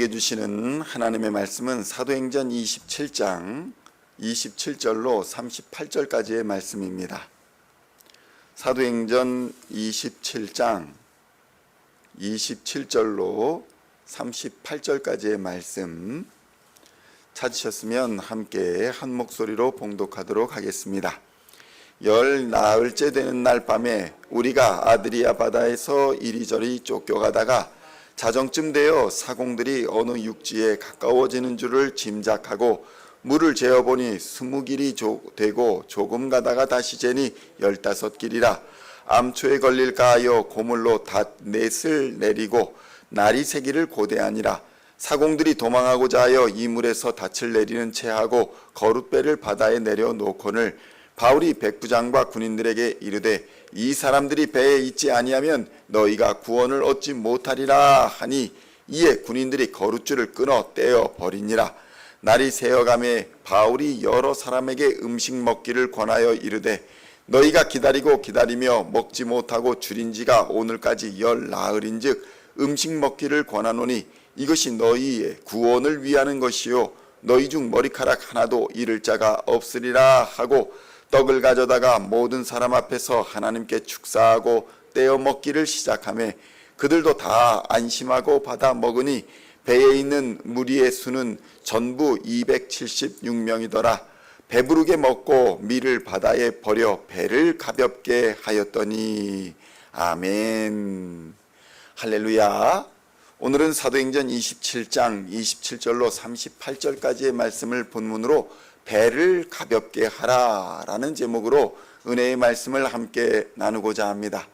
우리에게 주시는 하나님의 말씀은 사도행전 27장 27절로 38절까지의 말씀입니다. 사도행전 27장 27절로 38절까지의 말씀 찾으셨으면 함께 한 목소리로 봉독하도록 하겠습니다. 열 나흘째 되는 날 밤에 우리가 아드리아 바다에서 이리저리 쫓겨가다가 자정쯤 되어 사공들이 어느 육지에 가까워지는 줄을 짐작하고 물을 재어보니 20길이 되고 조금 가다가 다시 재니 15길이라 암초에 걸릴까 하여 고물로 닷넷을 내리고 날이 새기를 고대하니라. 사공들이 도망하고자 하여 이물에서 닻을 내리는 채 하고 거룻배를 바다에 내려놓거늘 바울이 백부장과 군인들에게 이르되 이 사람들이 배에 있지 아니하면 너희가 구원을 얻지 못하리라 하니 이에 군인들이 거룻줄을 끊어 떼어 버리니라. 날이 새어가매 바울이 여러 사람에게 음식 먹기를 권하여 이르되 너희가 기다리고 기다리며 먹지 못하고 줄인 지가 오늘까지 열 나흘인즉 음식 먹기를 권하노니 이것이 너희의 구원을 위하는 것이요 너희 중 머리카락 하나도 잃을 자가 없으리라 하고 떡을 가져다가 모든 사람 앞에서 하나님께 축사하고 떼어 먹기를 시작하며 그들도 다 안심하고 받아 먹으니 배에 있는 무리의 수는 전부 276명이더라. 배부르게 먹고 밀을 바다에 버려 배를 가볍게 하였더니. 아멘. 할렐루야. 오늘은 사도행전 27장 27절로 38절까지의 말씀을 본문으로 배를 가볍게 하라 라는 제목으로 은혜의 말씀을 함께 나누고자 합니다.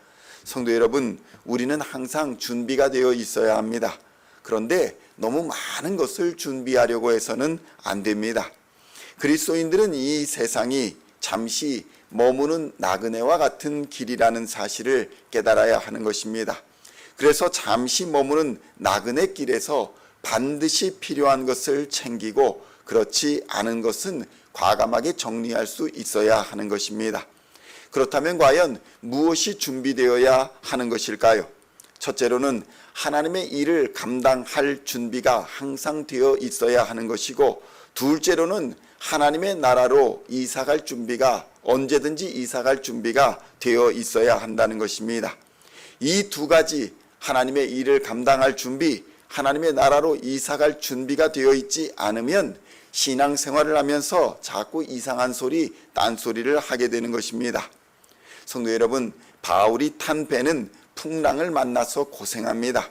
성도 여러분, 우리는 항상 준비가 되어 있어야 합니다. 그런데 너무 많은 것을 준비하려고 해서는 안 됩니다. 그리스도인들은 이 세상이 잠시 머무는 나그네와 같은 길이라는 사실을 깨달아야 하는 것입니다. 그래서 잠시 머무는 나그네 길에서 반드시 필요한 것을 챙기고 그렇지 않은 것은 과감하게 정리할 수 있어야 하는 것입니다. 그렇다면 과연 무엇이 준비되어야 하는 것일까요? 첫째로는 하나님의 일을 감당할 준비가 항상 되어 있어야 하는 것이고, 둘째로는 하나님의 나라로 이사갈 준비가 언제든지 이사갈 준비가 되어 있어야 한다는 것입니다. 이 두 가지, 하나님의 일을 감당할 준비, 하나님의 나라로 이사갈 준비가 되어 있지 않으면 신앙생활을 하면서 자꾸 이상한 소리, 딴소리를 하게 되는 것입니다. 성도 여러분, 바울이 탄 배는 풍랑을 만나서 고생합니다.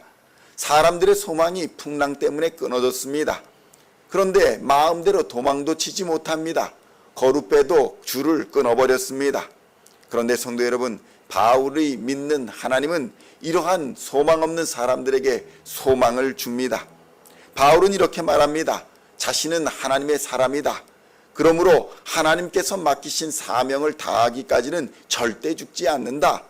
사람들의 소망이 풍랑 때문에 끊어졌습니다. 그런데 마음대로 도망도 치지 못합니다. 거룻배도 줄을 끊어버렸습니다. 그런데 성도 여러분, 바울이 믿는 하나님은 이러한 소망 없는 사람들에게 소망을 줍니다. 바울은 이렇게 말합니다. 자신은 하나님의 사람이다. 그러므로 하나님께서 맡기신 사명을 다하기까지는 절대 죽지 않는다.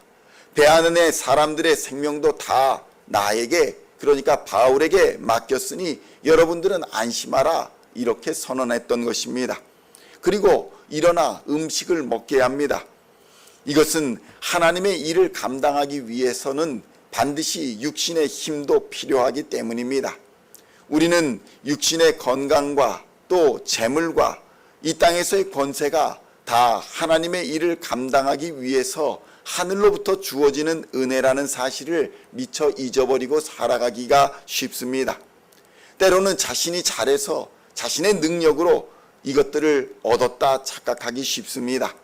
배 안에 사람들의 생명도 다 나에게, 그러니까 바울에게 맡겼으니 여러분들은 안심하라, 이렇게 선언했던 것입니다. 그리고 일어나 음식을 먹게 합니다. 이것은 하나님의 일을 감당하기 위해서는 반드시 육신의 힘도 필요하기 때문입니다. 우리는 육신의 건강과 또 재물과 이 땅에서의 권세가 다 하나님의 일을 감당하기 위해서 하늘로부터 주어지는 은혜라는 사실을 미처 잊어버리고 살아가기가 쉽습니다. 때로는 자신이 잘해서 자신의 능력으로 이것들을 얻었다 착각하기 쉽습니다.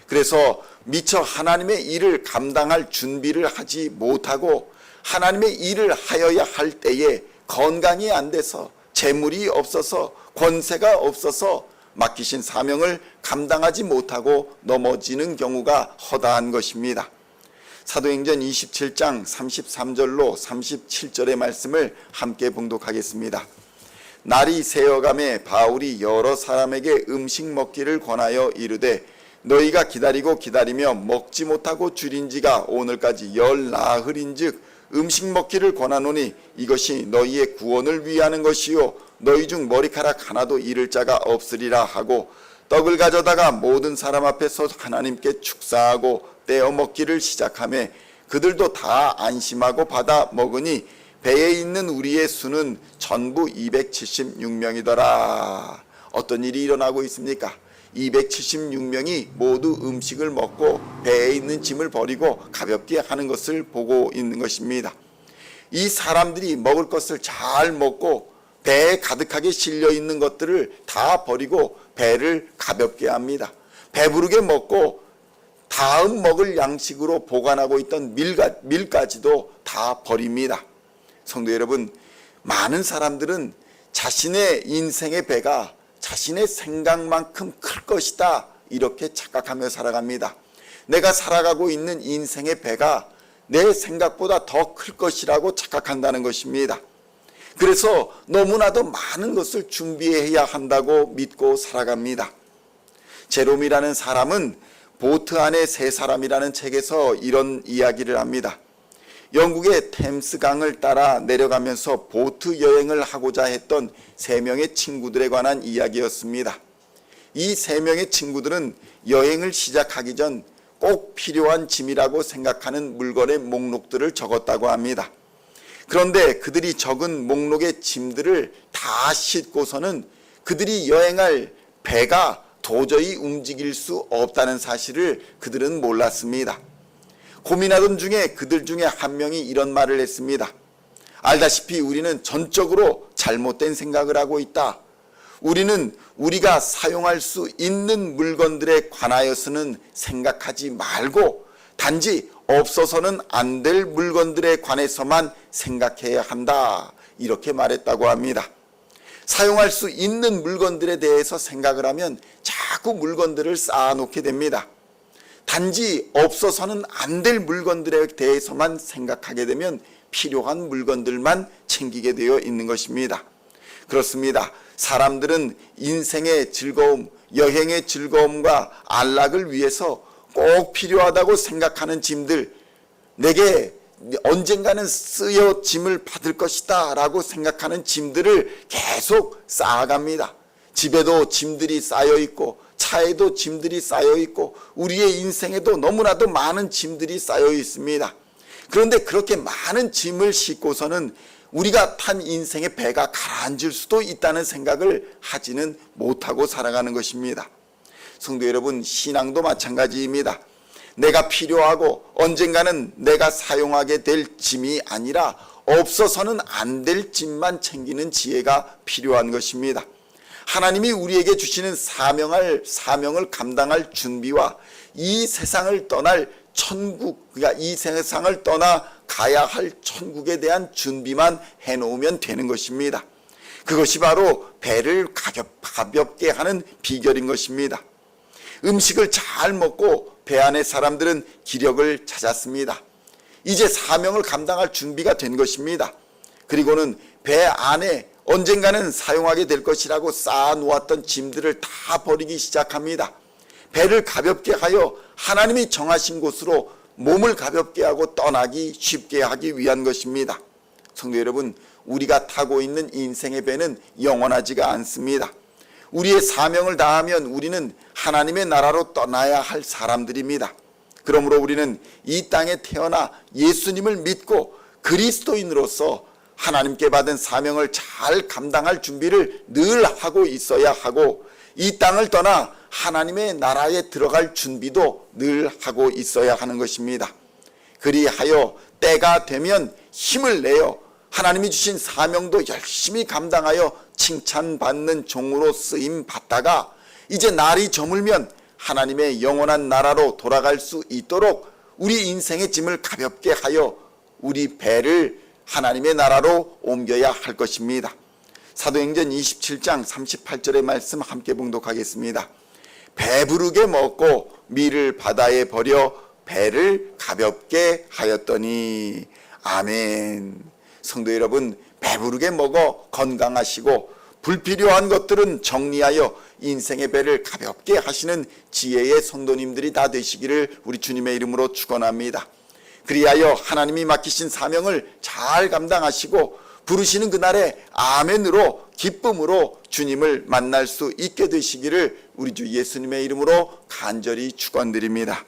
그래서 미처 하나님의 일을 감당할 준비를 하지 못하고 하나님의 일을 하여야 할 때에 건강이 안 돼서, 재물이 없어서, 권세가 없어서 맡기신 사명을 감당하지 못하고 넘어지는 경우가 허다한 것입니다. 사도행전 27장 33절로 37절의 말씀을 함께 봉독하겠습니다. 날이 새어가매 바울이 여러 사람에게 음식 먹기를 권하여 이르되 너희가 기다리고 기다리며 먹지 못하고 줄인 지가 오늘까지 열 나흘인즉 음식 먹기를 권하노니 이것이 너희의 구원을 위하는 것이요 너희 중 머리카락 하나도 잃을 자가 없으리라 하고 떡을 가져다가 모든 사람 앞에서 하나님께 축사하고 떼어 먹기를 시작하며 그들도 다 안심하고 받아 먹으니 배에 있는 우리의 수는 전부 276명이더라. 어떤 일이 일어나고 있습니까? 276명이 모두 음식을 먹고 배에 있는 짐을 버리고 가볍게 하는 것을 보고 있는 것입니다. 이 사람들이 먹을 것을 잘 먹고 배에 가득하게 실려 있는 것들을 다 버리고 배를 가볍게 합니다. 배부르게 먹고 다음 먹을 양식으로 보관하고 있던 밀까지도 다 버립니다. 성도 여러분, 많은 사람들은 자신의 인생의 배가 자신의 생각만큼 클 것이다, 이렇게 착각하며 살아갑니다. 내가 살아가고 있는 인생의 배가 내 생각보다 더 클 것이라고 착각한다는 것입니다. 그래서 너무나도 많은 것을 준비해야 한다고 믿고 살아갑니다. 제롬이라는 사람은 보트 안에 세 사람이라는 책에서 이런 이야기를 합니다. 영국의 템스강을 따라 내려가면서 보트 여행을 하고자 했던 세 명의 친구들에 관한 이야기였습니다. 이 세 명의 친구들은 여행을 시작하기 전 꼭 필요한 짐이라고 생각하는 물건의 목록들을 적었다고 합니다. 그런데 그들이 적은 목록의 짐들을 다 싣고서는 그들이 여행할 배가 도저히 움직일 수 없다는 사실을 그들은 몰랐습니다. 고민하던 중에 그들 중에 한 명이 이런 말을 했습니다. 알다시피 우리는 전적으로 잘못된 생각을 하고 있다. 우리는 우리가 사용할 수 있는 물건들에 관하여서는 생각하지 말고 단지 없어서는 안 될 물건들에 관해서만 생각해야 한다, 이렇게 말했다고 합니다. 사용할 수 있는 물건들에 대해서 생각을 하면 자꾸 물건들을 쌓아놓게 됩니다. 단지 없어서는 안 될 물건들에 대해서만 생각하게 되면 필요한 물건들만 챙기게 되어 있는 것입니다. 그렇습니다. 사람들은 인생의 즐거움, 여행의 즐거움과 안락을 위해서 꼭 필요하다고 생각하는 짐들, 내게 언젠가는 쓰여 짐을 받을 것이다 라고 생각하는 짐들을 계속 쌓아갑니다. 집에도 짐들이 쌓여 있고 차에도 짐들이 쌓여 있고 우리의 인생에도 너무나도 많은 짐들이 쌓여 있습니다. 그런데 그렇게 많은 짐을 싣고서는 우리가 탄 인생의 배가 가라앉을 수도 있다는 생각을 하지는 못하고 살아가는 것입니다. 성도 여러분, 신앙도 마찬가지입니다. 내가 필요하고 언젠가는 내가 사용하게 될 짐이 아니라 없어서는 안 될 짐만 챙기는 지혜가 필요한 것입니다. 하나님이 우리에게 주시는 사명을 감당할 준비와 이 세상을 떠날 천국, 그러니까 이 세상을 떠나 가야 할 천국에 대한 준비만 해놓으면 되는 것입니다. 그것이 바로 배를 가볍게 하는 비결인 것입니다. 음식을 잘 먹고 배 안의 사람들은 기력을 찾았습니다. 이제 사명을 감당할 준비가 된 것입니다. 그리고는 배 안에 언젠가는 사용하게 될 것이라고 쌓아놓았던 짐들을 다 버리기 시작합니다. 배를 가볍게 하여 하나님이 정하신 곳으로 몸을 가볍게 하고 떠나기 쉽게 하기 위한 것입니다. 성도 여러분, 우리가 타고 있는 인생의 배는 영원하지가 않습니다. 우리의 사명을 다하면 우리는 하나님의 나라로 떠나야 할 사람들입니다. 그러므로 우리는 이 땅에 태어나 예수님을 믿고 그리스도인으로서 하나님께 받은 사명을 잘 감당할 준비를 늘 하고 있어야 하고, 이 땅을 떠나 하나님의 나라에 들어갈 준비도 늘 하고 있어야 하는 것입니다. 그리하여 때가 되면 힘을 내어 하나님이 주신 사명도 열심히 감당하여 칭찬받는 종으로 쓰임 받다가 이제 날이 저물면 하나님의 영원한 나라로 돌아갈 수 있도록 우리 인생의 짐을 가볍게 하여 우리 배를 하나님의 나라로 옮겨야 할 것입니다. 사도행전 27장 38절의 말씀 함께 봉독하겠습니다. 배부르게 먹고 밀을 바다에 버려 배를 가볍게 하였더니. 아멘. 성도 여러분, 배부르게 먹어 건강하시고 불필요한 것들은 정리하여 인생의 배를 가볍게 하시는 지혜의 성도님들이 다 되시기를 우리 주님의 이름으로 축원합니다. 그리하여 하나님이 맡기신 사명을 잘 감당하시고 부르시는 그날에 아멘으로 기쁨으로 주님을 만날 수 있게 되시기를 우리 주 예수님의 이름으로 간절히 축원드립니다.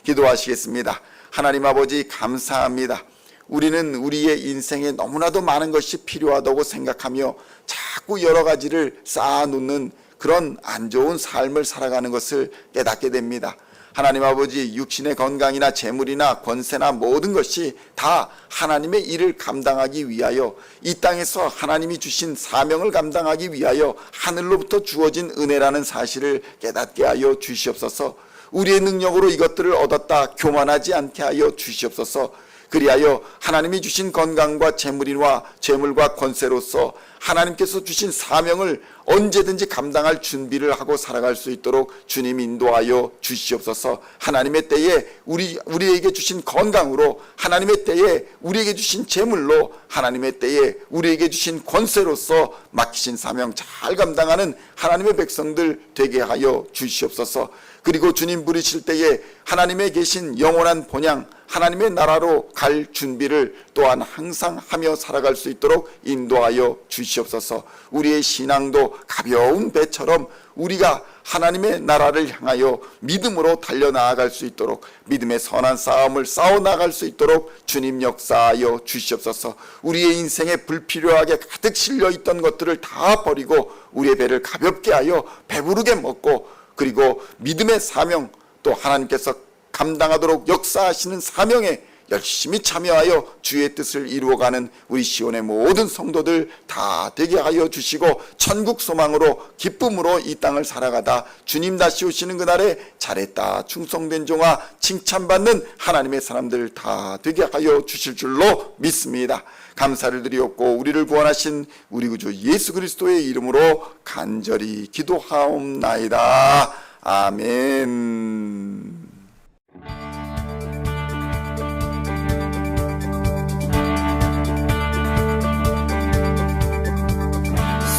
기도하시겠습니다. 하나님 아버지, 감사합니다. 우리는 우리의 인생에 너무나도 많은 것이 필요하다고 생각하며 자꾸 여러 가지를 쌓아놓는 그런 안 좋은 삶을 살아가는 것을 깨닫게 됩니다. 하나님 아버지, 육신의 건강이나 재물이나 권세나 모든 것이 다 하나님의 일을 감당하기 위하여, 이 땅에서 하나님이 주신 사명을 감당하기 위하여 하늘로부터 주어진 은혜라는 사실을 깨닫게 하여 주시옵소서. 우리의 능력으로 이것들을 얻었다 교만하지 않게 하여 주시옵소서. 그리하여 하나님이 주신 건강과 재물과 권세로서 하나님께서 주신 사명을 언제든지 감당할 준비를 하고 살아갈 수 있도록 주님 인도하여 주시옵소서. 하나님의 때에 우리에게 주신 건강으로, 하나님의 때에 우리에게 주신 재물로, 하나님의 때에 우리에게 주신 권세로서 맡기신 사명 잘 감당하는 하나님의 백성들 되게 하여 주시옵소서. 그리고 주님 부르실 때에 하나님의 계신 영원한 본향, 하나님의 나라로 갈 준비를 또한 항상 하며 살아갈 수 있도록 인도하여 주시옵소서. 우리의 신앙도 가벼운 배처럼 우리가 하나님의 나라를 향하여 믿음으로 달려나아갈 수 있도록, 믿음의 선한 싸움을 싸워나갈 수 있도록 주님 역사하여 주시옵소서. 우리의 인생에 불필요하게 가득 실려있던 것들을 다 버리고 우리의 배를 가볍게 하여 배부르게 먹고, 그리고 믿음의 사명, 또 하나님께서 감당하도록 역사하시는 사명에 열심히 참여하여 주의 뜻을 이루어가는 우리 시온의 모든 성도들 다 되게 하여 주시고, 천국 소망으로 기쁨으로 이 땅을 살아가다 주님 다시 오시는 그날에 잘했다 충성된 종아 칭찬받는 하나님의 사람들 다 되게 하여 주실 줄로 믿습니다. 감사를 드리옵고 우리를 구원하신 우리 구주 예수 그리스도의 이름으로 간절히 기도하옵나이다. 아멘.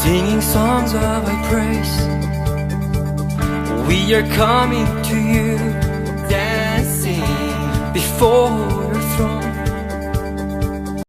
Singing songs of our praise, we are coming to you.